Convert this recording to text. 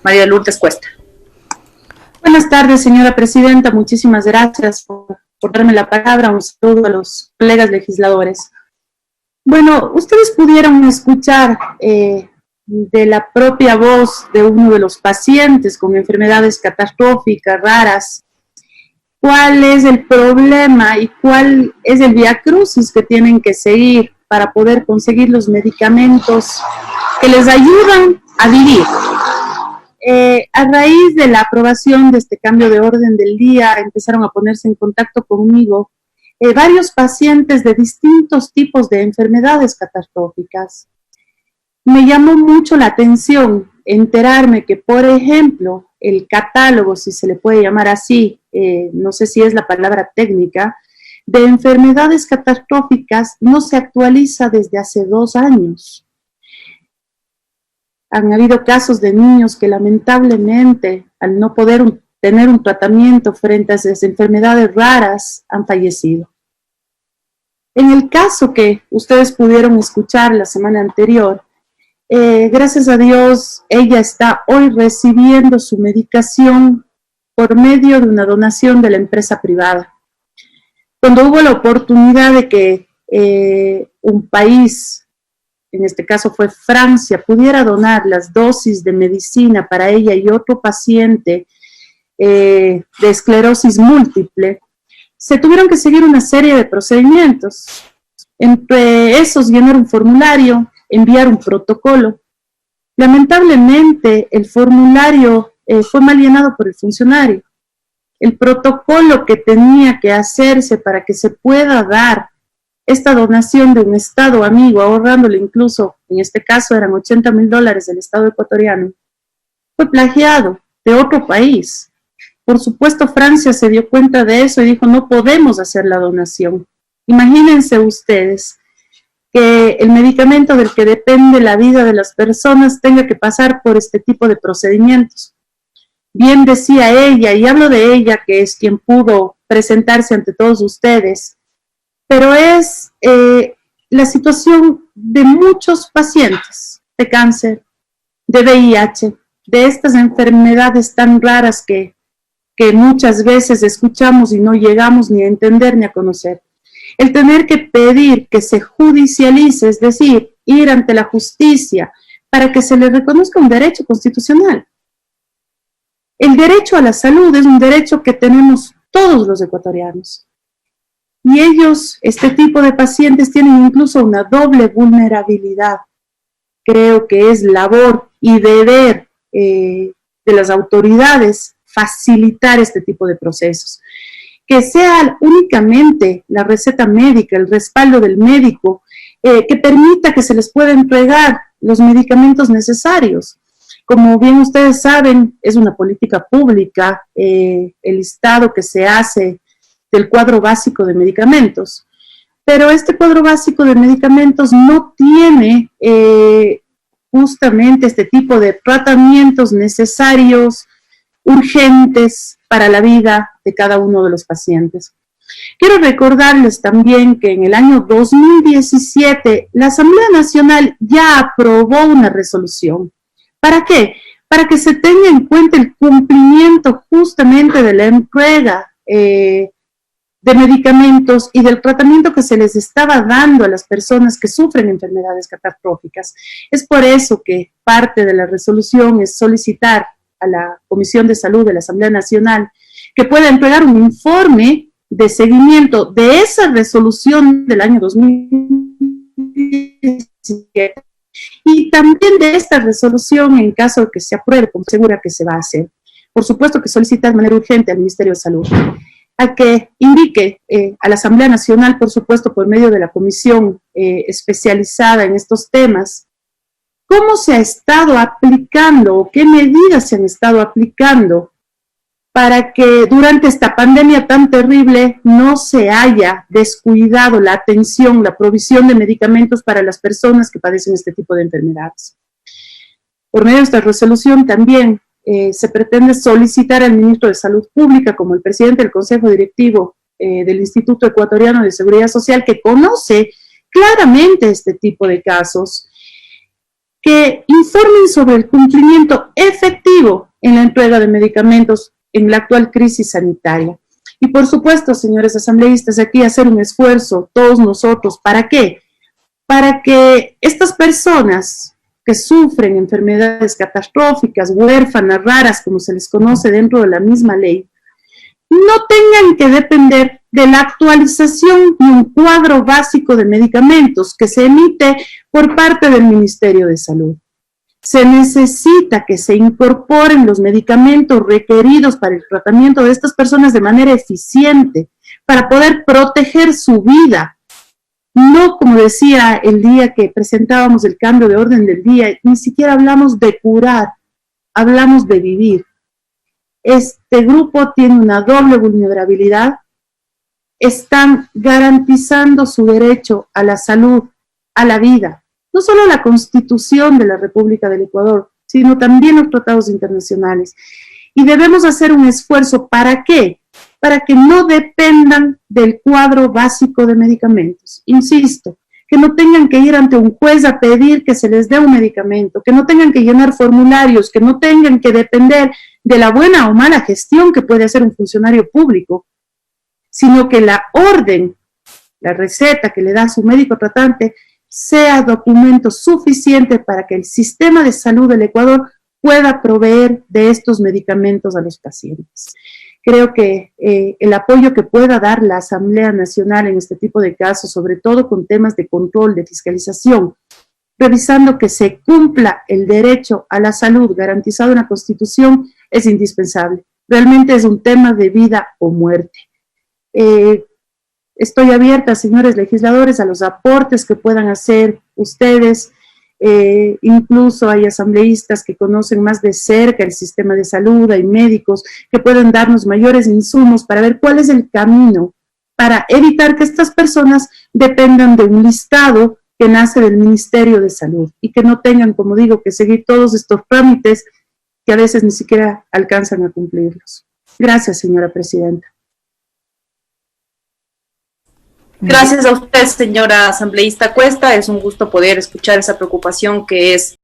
María Lourdes Cuesta. Buenas tardes, señora presidenta. Muchísimas gracias por darme la palabra. Un saludo a los colegas legisladores. Bueno, ustedes pudieron escuchar de la propia voz de uno de los pacientes con enfermedades catastróficas, raras, cuál es el problema y cuál es el viacrucis que tienen que seguir para poder conseguir los medicamentos que les ayudan a vivir. A raíz de la aprobación de este cambio de orden del día, empezaron a ponerse en contacto conmigo varios pacientes de distintos tipos de enfermedades catastróficas. Me llamó mucho la atención enterarme que, por ejemplo, el catálogo, si se le puede llamar así, no sé si es la palabra técnica, de enfermedades catastróficas no se actualiza desde hace 2 años. Han habido casos de niños que lamentablemente, al no poder tener un tratamiento frente a esas enfermedades raras, han fallecido. En el caso que ustedes pudieron escuchar la semana anterior, gracias a Dios, ella está hoy recibiendo su medicación por medio de una donación de la empresa privada. Cuando hubo la oportunidad de que un país, en este caso fue Francia, pudiera donar las dosis de medicina para ella y otro paciente de esclerosis múltiple, se tuvieron que seguir una serie de procedimientos. Entre esos, llenar un formulario, enviar un protocolo. Lamentablemente, el formulario fue mal llenado por el funcionario. El protocolo que tenía que hacerse para que se pueda dar esta donación de un Estado amigo, ahorrándole incluso, en este caso eran $80,000 del Estado ecuatoriano, fue plagiado de otro país. Por supuesto, Francia se dio cuenta de eso y dijo, no podemos hacer la donación. Imagínense ustedes que el medicamento del que depende la vida de las personas tenga que pasar por este tipo de procedimientos. Bien decía ella, y hablo de ella, que es quien pudo presentarse ante todos ustedes, pero es la situación de muchos pacientes de cáncer, de VIH, de estas enfermedades tan raras que muchas veces escuchamos y no llegamos ni a entender ni a conocer. El tener que pedir que se judicialice, es decir, ir ante la justicia para que se le reconozca un derecho constitucional. El derecho a la salud es un derecho que tenemos todos los ecuatorianos. Y ellos, este tipo de pacientes, tienen incluso una doble vulnerabilidad. Creo que es labor y deber de las autoridades facilitar este tipo de procesos. Que sea únicamente la receta médica, el respaldo del médico, que permita que se les pueda entregar los medicamentos necesarios. Como bien ustedes saben, es una política pública el listado que se hace del cuadro básico de medicamentos. Pero este cuadro básico de medicamentos no tiene justamente este tipo de tratamientos necesarios, urgentes para la vida de cada uno de los pacientes. Quiero recordarles también que en el año 2017 la Asamblea Nacional ya aprobó una resolución. ¿Para qué? Para que se tenga en cuenta el cumplimiento justamente de la entrega de medicamentos y del tratamiento que se les estaba dando a las personas que sufren enfermedades catastróficas. Es por eso que parte de la resolución es solicitar a la Comisión de Salud de la Asamblea Nacional que pueda entregar un informe de seguimiento de esa resolución del año 2017 y también de esta resolución en caso de que se apruebe, como segura que se va a hacer. Por supuesto que solicita de manera urgente al Ministerio de Salud a que indique a la Asamblea Nacional, por supuesto, por medio de la comisión especializada en estos temas, cómo se ha estado aplicando o qué medidas se han estado aplicando para que durante esta pandemia tan terrible no se haya descuidado la atención, la provisión de medicamentos para las personas que padecen este tipo de enfermedades. Por medio de esta resolución también se pretende solicitar al ministro de Salud Pública, como el presidente del Consejo Directivo del Instituto Ecuatoriano de Seguridad Social, que conoce claramente este tipo de casos, que informen sobre el cumplimiento efectivo en la entrega de medicamentos en la actual crisis sanitaria. Y por supuesto, señores asambleístas, aquí hacer un esfuerzo, todos nosotros, ¿para qué? Para que estas personas que sufren enfermedades catastróficas, huérfanas, raras, como se les conoce dentro de la misma ley, no tengan que depender de la actualización de un cuadro básico de medicamentos que se emite por parte del Ministerio de Salud. Se necesita que se incorporen los medicamentos requeridos para el tratamiento de estas personas de manera eficiente, para poder proteger su vida. No, como decía el día que presentábamos el cambio de orden del día, ni siquiera hablamos de curar, hablamos de vivir. Este grupo tiene una doble vulnerabilidad, están garantizando su derecho a la salud, a la vida, no solo la Constitución de la República del Ecuador, sino también los tratados internacionales. Y debemos hacer un esfuerzo, ¿para qué? Para que no dependan del cuadro básico de medicamentos. Insisto, que no tengan que ir ante un juez a pedir que se les dé un medicamento, que no tengan que llenar formularios, que no tengan que depender de la buena o mala gestión que puede hacer un funcionario público, sino que la orden, la receta que le da su médico tratante, sea documento suficiente para que el sistema de salud del Ecuador pueda proveer de estos medicamentos a los pacientes. Creo que el apoyo que pueda dar la Asamblea Nacional en este tipo de casos, sobre todo con temas de control, de fiscalización, revisando que se cumpla el derecho a la salud garantizado en la Constitución, es indispensable. Realmente es un tema de vida o muerte. Estoy abierta, señores legisladores, a los aportes que puedan hacer ustedes. Incluso hay asambleístas que conocen más de cerca el sistema de salud, hay médicos que pueden darnos mayores insumos para ver cuál es el camino para evitar que estas personas dependan de un listado que nace del Ministerio de Salud y que no tengan, como digo, que seguir todos estos trámites que a veces ni siquiera alcanzan a cumplirlos. Gracias, señora presidenta. Gracias a usted, señora asambleísta Cuesta. Es un gusto poder escuchar esa preocupación que es